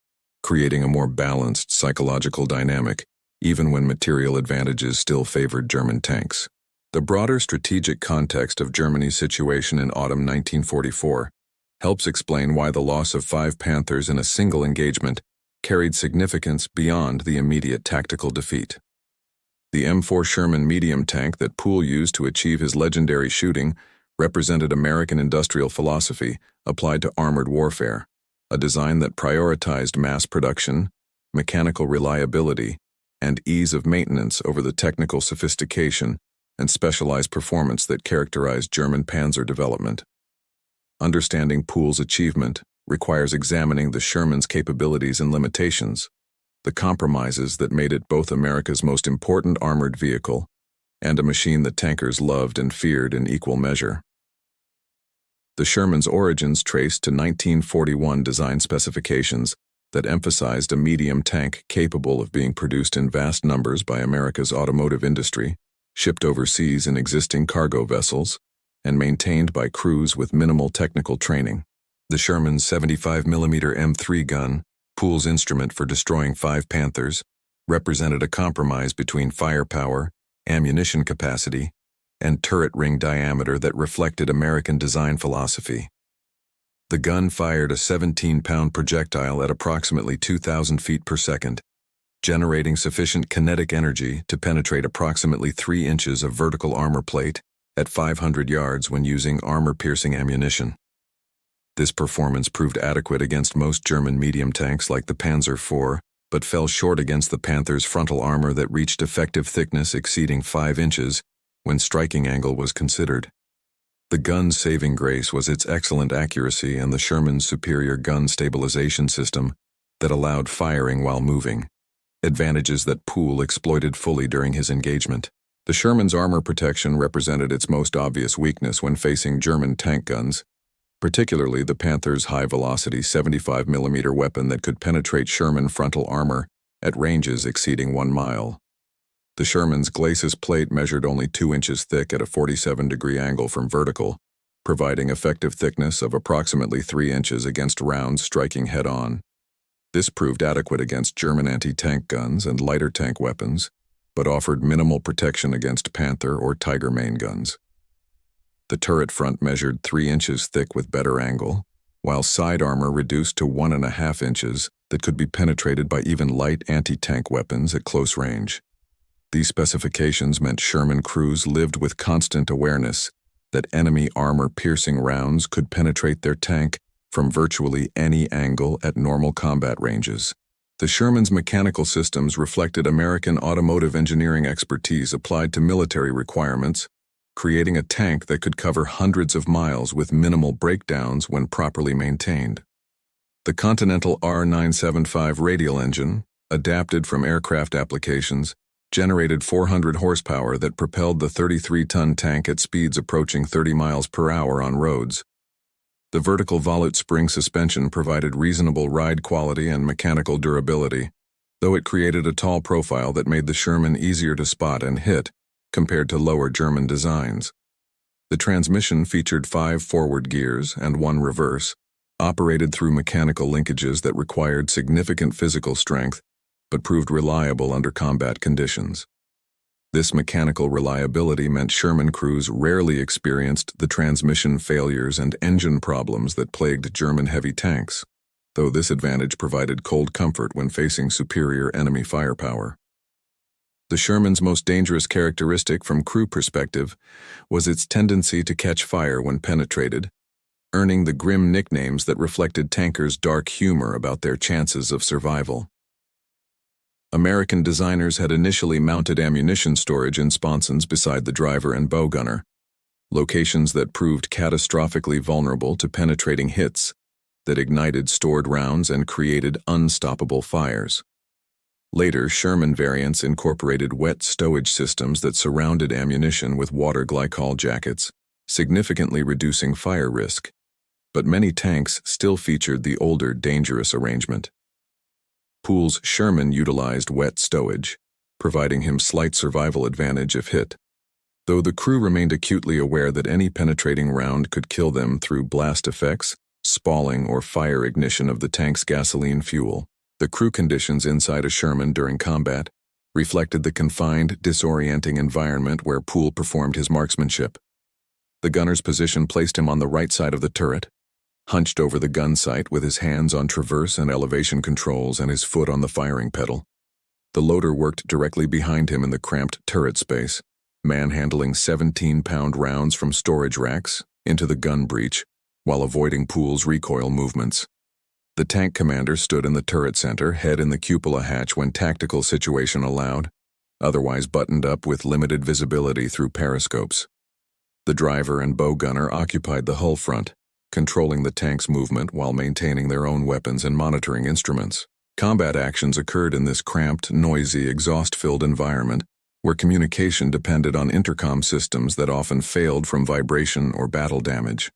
creating a more balanced psychological dynamic, even when material advantages still favored German tanks. The broader strategic context of Germany's situation in autumn 1944 helps explain why the loss of 5 Panthers in a single engagement carried significance beyond the immediate tactical defeat. The M4 Sherman medium tank that Poole used to achieve his legendary shooting represented American industrial philosophy applied to armored warfare, a design that prioritized mass production, mechanical reliability, and ease of maintenance over the technical sophistication and specialized performance that characterized German Panzer development. Understanding Poole's achievement requires examining the Sherman's capabilities and limitations, the compromises that made it both America's most important armored vehicle and a machine that tankers loved and feared in equal measure. The Sherman's origins traced to 1941 design specifications that emphasized a medium tank capable of being produced in vast numbers by America's automotive industry, shipped overseas in existing cargo vessels, and maintained by crews with minimal technical training. The Sherman's 75mm M3 gun, Poole's instrument for destroying 5 Panthers, represented a compromise between firepower, ammunition capacity, and turret ring diameter that reflected American design philosophy. The gun fired a 17-pound projectile at approximately 2,000 feet per second, generating sufficient kinetic energy to penetrate approximately 3 inches of vertical armor plate at 500 yards when using armor-piercing ammunition. This performance proved adequate against most German medium tanks like the Panzer IV, but fell short against the Panther's frontal armor that reached effective thickness exceeding 5 inches when striking angle was considered. The gun's saving grace was its excellent accuracy and the Sherman's superior gun stabilization system that allowed firing while moving, advantages that Poole exploited fully during his engagement. The Sherman's armor protection represented its most obvious weakness when facing German tank guns, particularly the Panther's high-velocity 75mm weapon that could penetrate Sherman frontal armor at ranges exceeding 1 mile. The Sherman's glacis plate measured only 2 inches thick at a 47-degree angle from vertical, providing effective thickness of approximately 3 inches against rounds striking head-on. This proved adequate against German anti-tank guns and lighter tank weapons, but offered minimal protection against Panther or Tiger main guns. The turret front measured 3 inches thick with better angle, while side armor reduced to 1.5 inches that could be penetrated by even light anti-tank weapons at close range. These specifications meant Sherman crews lived with constant awareness that enemy armor-piercing rounds could penetrate their tank from virtually any angle at normal combat ranges. The Sherman's mechanical systems reflected American automotive engineering expertise applied to military requirements, creating a tank that could cover hundreds of miles with minimal breakdowns when properly maintained. The Continental R975 radial engine, adapted from aircraft applications, generated 400 horsepower that propelled the 33-ton tank at speeds approaching 30 miles per hour on roads. The vertical volute spring suspension provided reasonable ride quality and mechanical durability, though it created a tall profile that made the Sherman easier to spot and hit compared to lower German designs. The transmission featured 5 forward gears and 1 reverse, operated through mechanical linkages that required significant physical strength but proved reliable under combat conditions. This mechanical reliability meant Sherman crews rarely experienced the transmission failures and engine problems that plagued German heavy tanks, though this advantage provided cold comfort when facing superior enemy firepower. The Sherman's most dangerous characteristic from crew perspective was its tendency to catch fire when penetrated, earning the grim nicknames that reflected tankers' dark humor about their chances of survival. American designers had initially mounted ammunition storage in sponsons beside the driver and bow gunner, locations that proved catastrophically vulnerable to penetrating hits that ignited stored rounds and created unstoppable fires. Later, Sherman variants incorporated wet stowage systems that surrounded ammunition with water glycol jackets, significantly reducing fire risk, but many tanks still featured the older, dangerous arrangement. Poole's Sherman utilized wet stowage, providing him slight survival advantage if hit. Though the crew remained acutely aware that any penetrating round could kill them through blast effects, spalling, or fire ignition of the tank's gasoline fuel, the crew conditions inside a Sherman during combat reflected the confined, disorienting environment where Poole performed his marksmanship. The gunner's position placed him on the right side of the turret, hunched over the gun sight with his hands on traverse and elevation controls and his foot on the firing pedal. The loader worked directly behind him in the cramped turret space, manhandling 17-pound rounds from storage racks into the gun breech while avoiding Poole's recoil movements. The tank commander stood in the turret center, head in the cupola hatch when tactical situation allowed, otherwise buttoned up with limited visibility through periscopes. The driver and bow gunner occupied the hull front, controlling the tank's movement while maintaining their own weapons and monitoring instruments. Combat actions occurred in this cramped, noisy, exhaust-filled environment where communication depended on intercom systems that often failed from vibration or battle damage.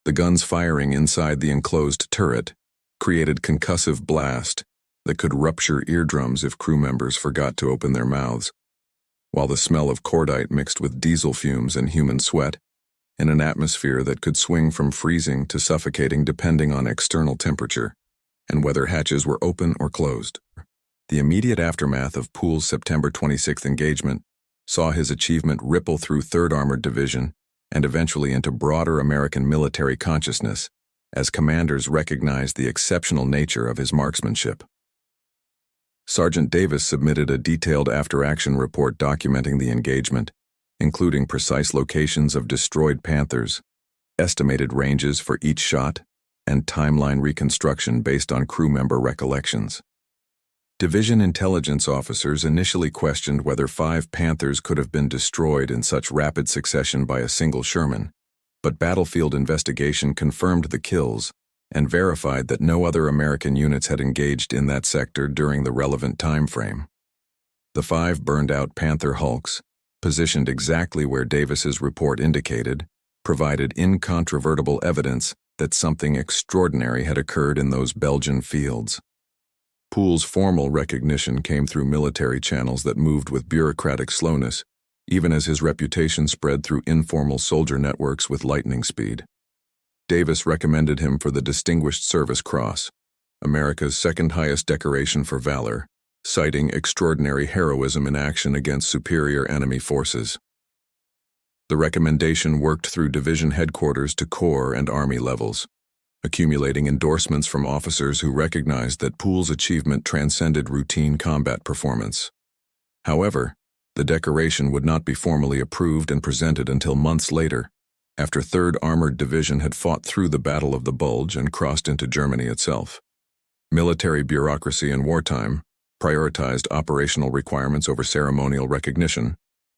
The guns firing inside the enclosed turret created concussive blast that could rupture eardrums if crew members forgot to open their mouths, while the smell of cordite mixed with diesel fumes and human sweat in an atmosphere that could swing from freezing to suffocating depending on external temperature and whether hatches were open or closed. The immediate aftermath of Poole's September 26th engagement saw his achievement ripple through 3rd Armored Division and eventually into broader American military consciousness as commanders recognized the exceptional nature of his marksmanship. Sergeant Davis submitted a detailed after-action report documenting the engagement, including precise locations of destroyed Panthers, estimated ranges for each shot, and timeline reconstruction based on crew member recollections. Division intelligence officers initially questioned whether 5 Panthers could have been destroyed in such rapid succession by a single Sherman, but battlefield investigation confirmed the kills and verified that no other American units had engaged in that sector during the relevant time frame. The 5 burned-out Panther hulks, positioned exactly where Davis's report indicated, provided incontrovertible evidence that something extraordinary had occurred in those Belgian fields. Poole's formal recognition came through military channels that moved with bureaucratic slowness, even as his reputation spread through informal soldier networks with lightning speed. Davis recommended him for the Distinguished Service Cross, America's second-highest decoration for valor, citing extraordinary heroism in action against superior enemy forces. The recommendation worked through division headquarters to corps and army levels, accumulating endorsements from officers who recognized that Poole's achievement transcended routine combat performance. However, the decoration would not be formally approved and presented until months later, after 3rd Armored Division had fought through the Battle of the Bulge and crossed into Germany itself. Military bureaucracy in wartime prioritized operational requirements over ceremonial recognition,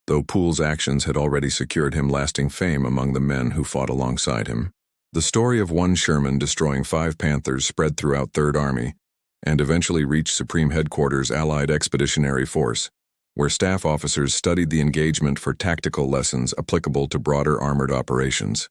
though Poole's actions had already secured him lasting fame among the men who fought alongside him. The story of one Sherman destroying 5 Panthers spread throughout Third Army and eventually reached Supreme Headquarters Allied Expeditionary Force, where staff officers studied the engagement for tactical lessons applicable to broader armored operations.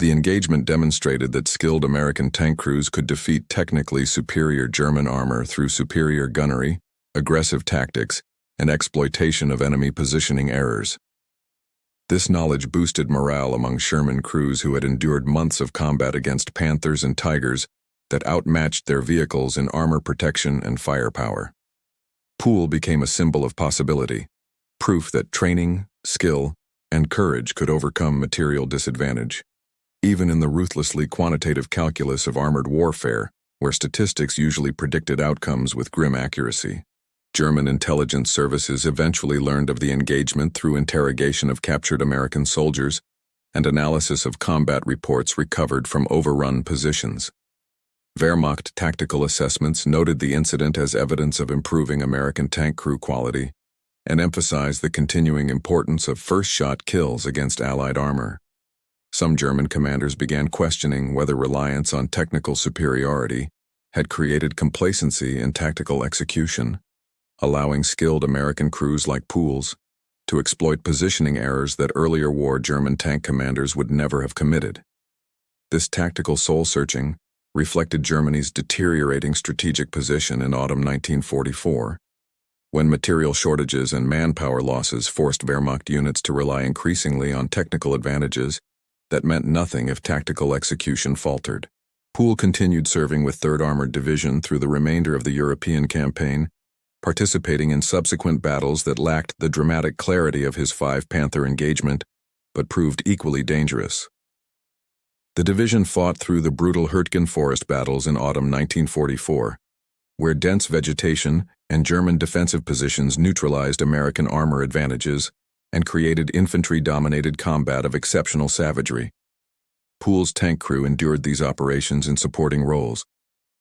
The engagement demonstrated that skilled American tank crews could defeat technically superior German armor through superior gunnery, aggressive tactics, and exploitation of enemy positioning errors. This knowledge boosted morale among Sherman crews who had endured months of combat against Panthers and Tigers that outmatched their vehicles in armor protection and firepower. Poole became a symbol of possibility, proof that training, skill, and courage could overcome material disadvantage. Even in the ruthlessly quantitative calculus of armored warfare, where statistics usually predicted outcomes with grim accuracy. German intelligence services eventually learned of the engagement through interrogation of captured American soldiers and analysis of combat reports recovered from overrun positions. Wehrmacht tactical assessments noted the incident as evidence of improving American tank crew quality and emphasized the continuing importance of first-shot kills against Allied armor. Some German commanders began questioning whether reliance on technical superiority had created complacency in tactical execution, allowing skilled American crews like Poole's to exploit positioning errors that earlier war German tank commanders would never have committed. This tactical soul-searching reflected Germany's deteriorating strategic position in autumn 1944, when material shortages and manpower losses forced Wehrmacht units to rely increasingly on technical advantages that meant nothing if tactical execution faltered. Poole continued serving with 3rd Armored Division through the remainder of the European campaign, participating in subsequent battles that lacked the dramatic clarity of his 5 Panther engagement, but proved equally dangerous. The division fought through the brutal Hürtgen forest battles in autumn 1944, where dense vegetation and German defensive positions neutralized American armor advantages and created infantry-dominated combat of exceptional savagery. Poole's tank crew endured these operations in supporting roles,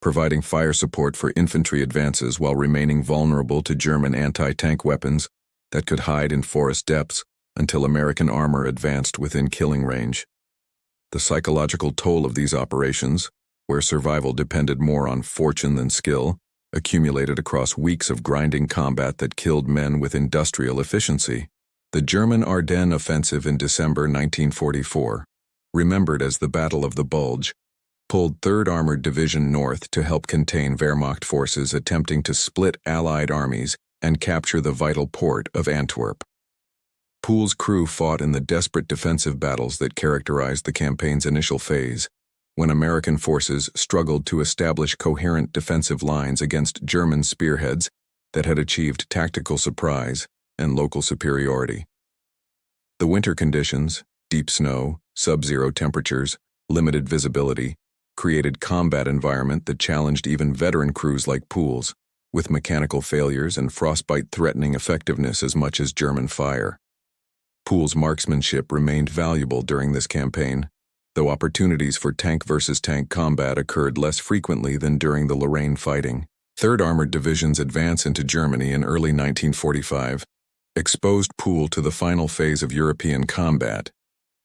providing fire support for infantry advances while remaining vulnerable to German anti-tank weapons that could hide in forest depths until American armor advanced within killing range. The psychological toll of these operations, where survival depended more on fortune than skill, accumulated across weeks of grinding combat that killed men with industrial efficiency. The German Ardennes offensive in December 1944, remembered as the Battle of the Bulge, pulled 3rd Armored Division north to help contain Wehrmacht forces attempting to split Allied armies and capture the vital port of Antwerp. Poole's crew fought in the desperate defensive battles that characterized the campaign's initial phase, when American forces struggled to establish coherent defensive lines against German spearheads that had achieved tactical surprise and local superiority. The winter conditions, deep snow, sub-zero temperatures, limited visibility, created combat environment that challenged even veteran crews like Poole's, with mechanical failures and frostbite threatening effectiveness as much as German fire. Poole's marksmanship remained valuable during this campaign, though opportunities for tank versus tank combat occurred less frequently than during the Lorraine fighting. 3rd Armored Division's advance into Germany in early 1945 exposed Poole to the final phase of European combat,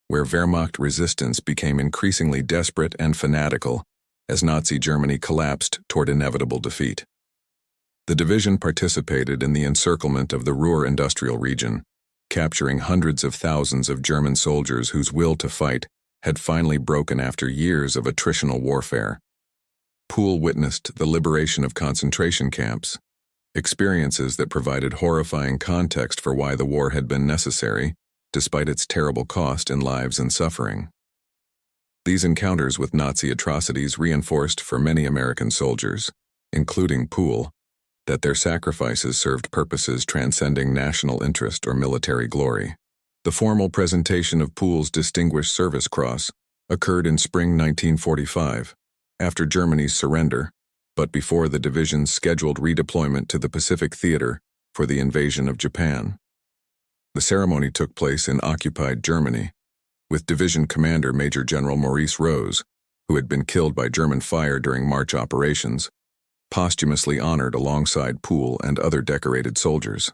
where Wehrmacht resistance became increasingly desperate and fanatical as Nazi Germany collapsed toward inevitable defeat. The division participated in the encirclement of the Ruhr industrial region, capturing hundreds of thousands of German soldiers whose will to fight had finally broken after years of attritional warfare. Poole witnessed the liberation of concentration camps, experiences that provided horrifying context for why the war had been necessary, despite its terrible cost in lives and suffering. These encounters with Nazi atrocities reinforced for many American soldiers, including Poole, that their sacrifices served purposes transcending national interest or military glory. The formal presentation of Poole's Distinguished Service Cross occurred in spring 1945, after Germany's surrender, but before the division's scheduled redeployment to the Pacific Theater for the invasion of Japan. The ceremony took place in occupied Germany, with Division Commander Major General Maurice Rose, who had been killed by German fire during March operations, posthumously honored alongside Poole and other decorated soldiers.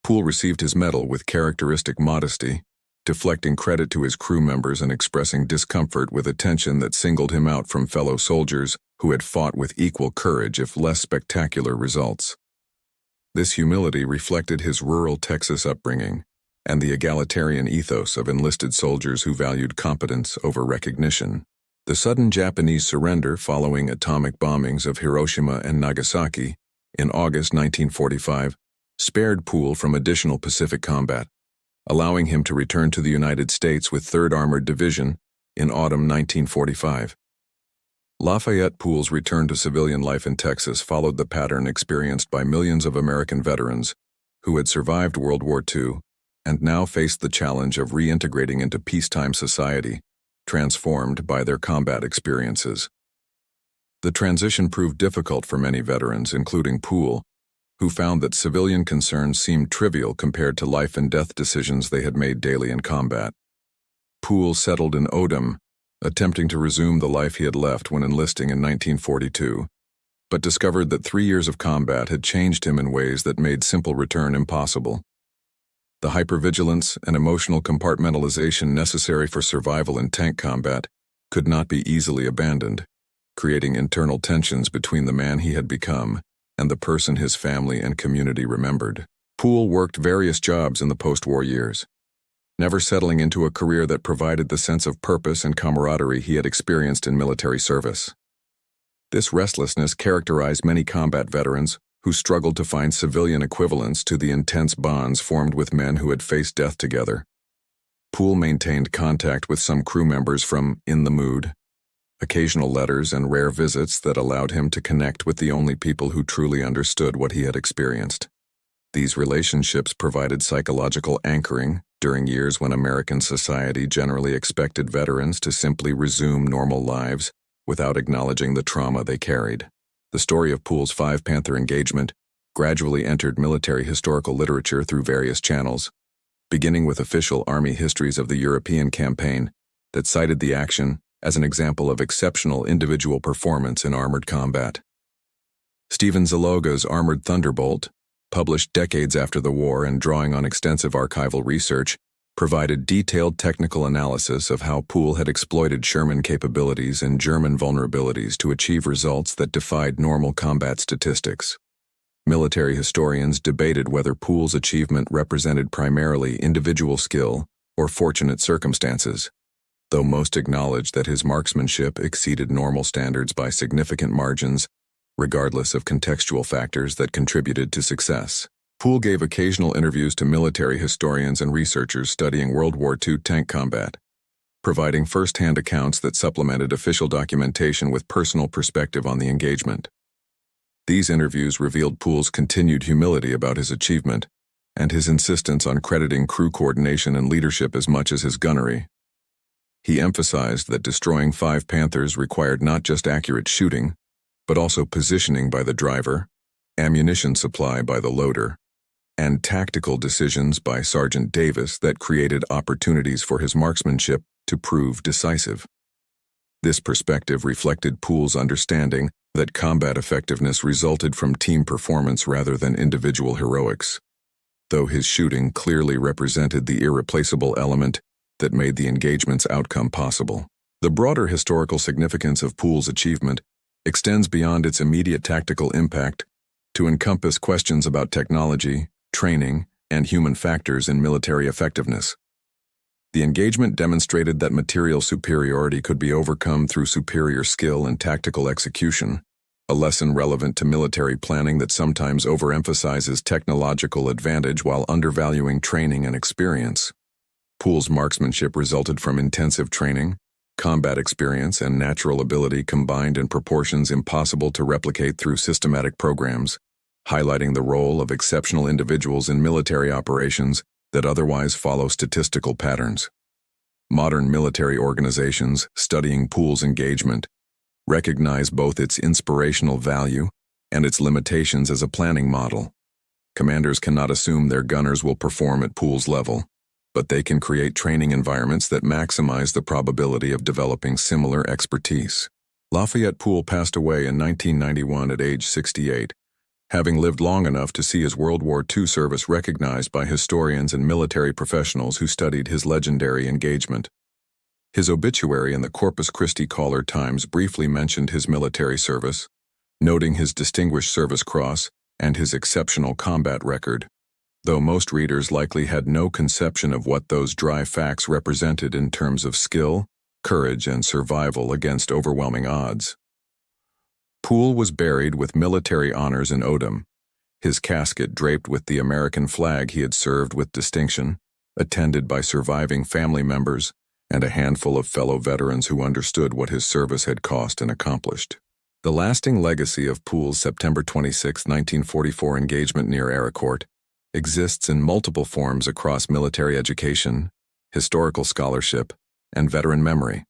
Poole received his medal with characteristic modesty, deflecting credit to his crew members and expressing discomfort with attention that singled him out from fellow soldiers who had fought with equal courage if less spectacular results. This humility reflected his rural Texas upbringing and the egalitarian ethos of enlisted soldiers who valued competence over recognition. The sudden Japanese surrender following atomic bombings of Hiroshima and Nagasaki in August 1945 spared Poole from additional Pacific combat, allowing him to return to the United States with 3rd Armored Division in autumn 1945. Lafayette Poole's return to civilian life in Texas followed the pattern experienced by millions of American veterans who had survived World War II and now faced the challenge of reintegrating into peacetime society, transformed by their combat experiences. The transition proved difficult for many veterans, including Poole, who found that civilian concerns seemed trivial compared to life-and-death decisions they had made daily in combat. Poole settled in Odom, attempting to resume the life he had left when enlisting in 1942, but discovered that 3 years of combat had changed him in ways that made simple return impossible. The hypervigilance and emotional compartmentalization necessary for survival in tank combat could not be easily abandoned, creating internal tensions between the man he had become and the person his family and community remembered. Poole worked various jobs in the post-war years, never settling into a career that provided the sense of purpose and camaraderie he had experienced in military service. This restlessness characterized many combat veterans who struggled to find civilian equivalents to the intense bonds formed with men who had faced death together. Poole maintained contact with some crew members from In the Mood, occasional letters and rare visits that allowed him to connect with the only people who truly understood what he had experienced. These relationships provided psychological anchoring during years when American society generally expected veterans to simply resume normal lives without acknowledging the trauma they carried. The story of Poole's 5 Panther engagement gradually entered military historical literature through various channels, beginning with official Army histories of the European campaign that cited the action as an example of exceptional individual performance in armored combat. Stephen Zaloga's Armored Thunderbolt, published decades after the war and drawing on extensive archival research, provided detailed technical analysis of how Poole had exploited Sherman capabilities and German vulnerabilities to achieve results that defied normal combat statistics. Military historians debated whether Poole's achievement represented primarily individual skill or fortunate circumstances, though most acknowledged that his marksmanship exceeded normal standards by significant margins, regardless of contextual factors that contributed to success. Poole gave occasional interviews to military historians and researchers studying World War II tank combat, providing first-hand accounts that supplemented official documentation with personal perspective on the engagement. These interviews revealed Poole's continued humility about his achievement and his insistence on crediting crew coordination and leadership as much as his gunnery. He emphasized that destroying 5 Panthers required not just accurate shooting, but also positioning by the driver, ammunition supply by the loader, and tactical decisions by Sergeant Davis that created opportunities for his marksmanship to prove decisive. This perspective reflected Poole's understanding that combat effectiveness resulted from team performance rather than individual heroics, though his shooting clearly represented the irreplaceable element that made the engagement's outcome possible. The broader historical significance of Poole's achievement extends beyond its immediate tactical impact to encompass questions about technology, training, and human factors in military effectiveness. The engagement demonstrated that material superiority could be overcome through superior skill and tactical execution, a lesson relevant to military planning that sometimes overemphasizes technological advantage while undervaluing training and experience. Poole's marksmanship resulted from intensive training, combat experience, and natural ability combined in proportions impossible to replicate through systematic programs, highlighting the role of exceptional individuals in military operations that otherwise follow statistical patterns. Modern military organizations studying Poole's engagement recognize both its inspirational value and its limitations as a planning model. Commanders cannot assume their gunners will perform at Poole's level, but they can create training environments that maximize the probability of developing similar expertise. Lafayette Poole passed away in 1991 at age 68, having lived long enough to see his World War II service recognized by historians and military professionals who studied his legendary engagement. His obituary in the Corpus Christi Caller-Times briefly mentioned his military service, noting his Distinguished Service Cross and his exceptional combat record, though most readers likely had no conception of what those dry facts represented in terms of skill, courage, and survival against overwhelming odds. Poole was buried with military honors in Odom, his casket draped with the American flag he had served with distinction, attended by surviving family members and a handful of fellow veterans who understood what his service had cost and accomplished. The lasting legacy of Poole's September 26, 1944 engagement near Aracourt exists in multiple forms across military education, historical scholarship, and veteran memory.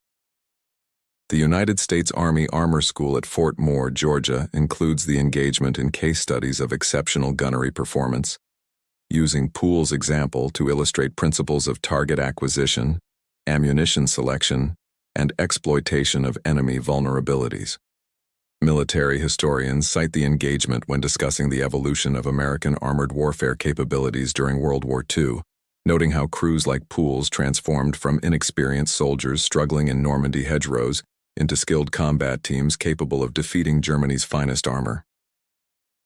The United States Army Armor School at Fort Moore, Georgia, includes the engagement in case studies of exceptional gunnery performance, using Poole's example to illustrate principles of target acquisition, ammunition selection, and exploitation of enemy vulnerabilities. Military historians cite the engagement when discussing the evolution of American armored warfare capabilities during World War II, noting how crews like Poole's transformed from inexperienced soldiers struggling in Normandy hedgerows into skilled combat teams capable of defeating Germany's finest armor.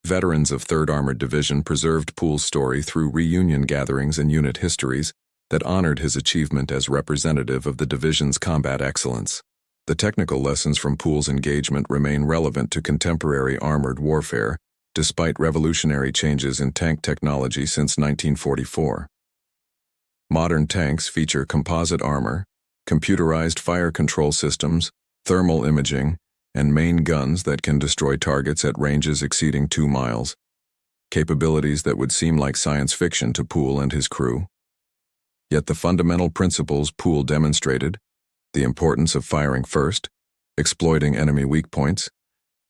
Veterans of 3rd Armored Division preserved Poole's story through reunion gatherings and unit histories that honored his achievement as representative of the division's combat excellence. The technical lessons from Poole's engagement remain relevant to contemporary armored warfare, despite revolutionary changes in tank technology since 1944. Modern tanks feature composite armor, computerized fire control systems, thermal imaging, and main guns that can destroy targets at ranges exceeding 2 miles, capabilities that would seem like science fiction to Poole and his crew. Yet the fundamental principles Poole demonstrated, the importance of firing first, exploiting enemy weak points,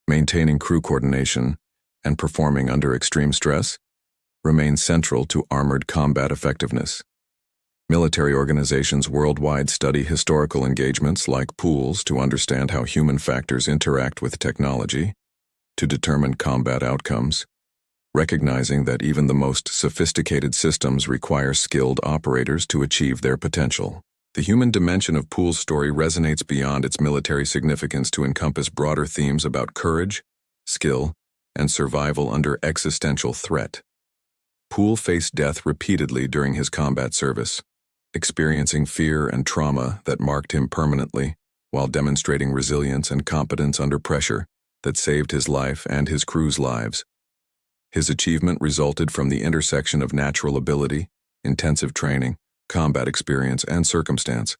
maintaining crew coordination, and performing under extreme stress, remain central to armored combat effectiveness. Military organizations worldwide study historical engagements like Poole's to understand how human factors interact with technology, to determine combat outcomes, recognizing that even the most sophisticated systems require skilled operators to achieve their potential. The human dimension of Poole's story resonates beyond its military significance to encompass broader themes about courage, skill, and survival under existential threat. Poole faced death repeatedly during his combat service, experiencing fear and trauma that marked him permanently, while demonstrating resilience and competence under pressure that saved his life and his crew's lives. His achievement resulted from the intersection of natural ability, intensive training, combat experience, and circumstance,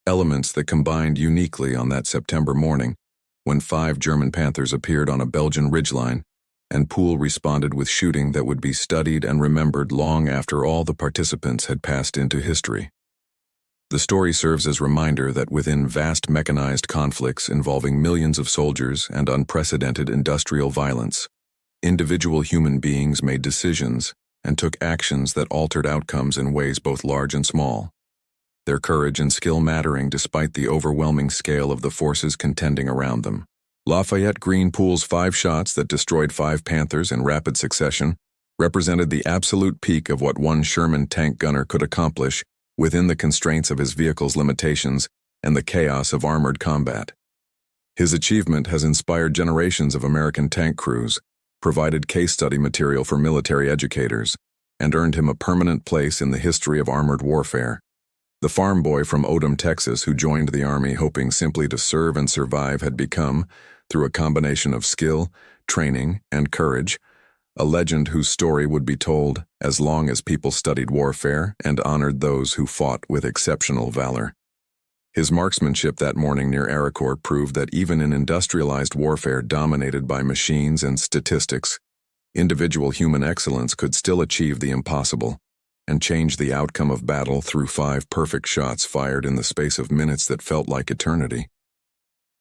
elements that combined uniquely on that September morning when 5 German Panthers appeared on a Belgian ridgeline, and Poole responded with shooting that would be studied and remembered long after all the participants had passed into history. The story serves as a reminder that within vast mechanized conflicts involving millions of soldiers and unprecedented industrial violence, individual human beings made decisions and took actions that altered outcomes in ways both large and small, their courage and skill mattering despite the overwhelming scale of the forces contending around them. Lafayette Green Poole's 5 shots that destroyed 5 Panthers in rapid succession represented the absolute peak of what one Sherman tank gunner could accomplish within the constraints of his vehicle's limitations and the chaos of armored combat. His achievement has inspired generations of American tank crews, provided case study material for military educators, and earned him a permanent place in the history of armored warfare. The farm boy from Odom, Texas, who joined the Army hoping simply to serve and survive had become, through a combination of skill, training, and courage, a legend whose story would be told as long as people studied warfare and honored those who fought with exceptional valor. His marksmanship that morning near Aracourt proved that even in industrialized warfare dominated by machines and statistics, individual human excellence could still achieve the impossible and change the outcome of battle through 5 perfect shots fired in the space of minutes that felt like eternity.